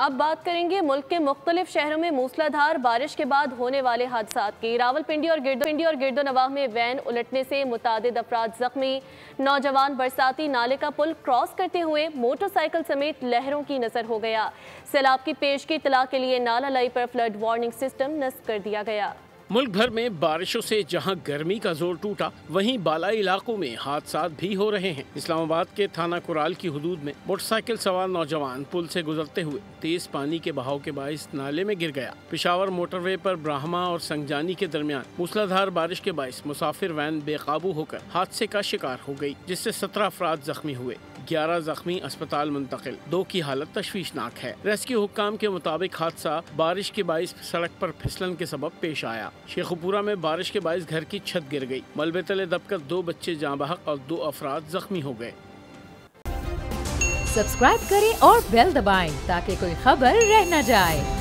अब बात करेंगे मुल्क के मुख्तलिफ शहरों में मूसलाधार बारिश के बाद होने वाले हादसात की। रावलपिंडी और गिरदोनवाह में वैन उलटने से मुतादिद अफराद जख्मी। नौजवान बरसाती नाले का पुल क्रॉस करते हुए मोटरसाइकिल समेत लहरों की नजर हो गया। सैलाब की पेश की इतला के लिए नाला लाई पर फ्लड वार्निंग सिस्टम नस्ब कर दिया गया। मुल्क भर में बारिशों से जहां गर्मी का जोर टूटा, वहीं बालाई इलाकों में हादसात भी हो रहे हैं। इस्लामाबाद के थाना कुराल की हुदूद में मोटरसाइकिल सवार नौजवान पुल से गुजरते हुए तेज पानी के बहाव के बाइस नाले में गिर गया। पेशावर मोटरवे पर ब्राह्मा और संगजानी के दरमियान मूसलाधार बारिश के बाइस मुसाफिर वैन बेकाबू होकर हादसे का शिकार हो गई, जिससे 17 अफराद जख्मी हुए। 11 जख्मी अस्पताल मुंतकिल, 2 की हालत तशवीशनाक है। रेस्क्यू हुक्काम के मुताबिक हादसा बारिश के बाइस सड़क पर फिसलन के सबब पेश आया। शेखुपुरा में बारिश के बाइस घर की छत गिर गई। मलबे तले दबकर 2 बच्चे जाँ बहक और 2 अफराद जख्मी हो गए। सब्सक्राइब करें और बेल दबाएं ताकि कोई खबर रह न जाए।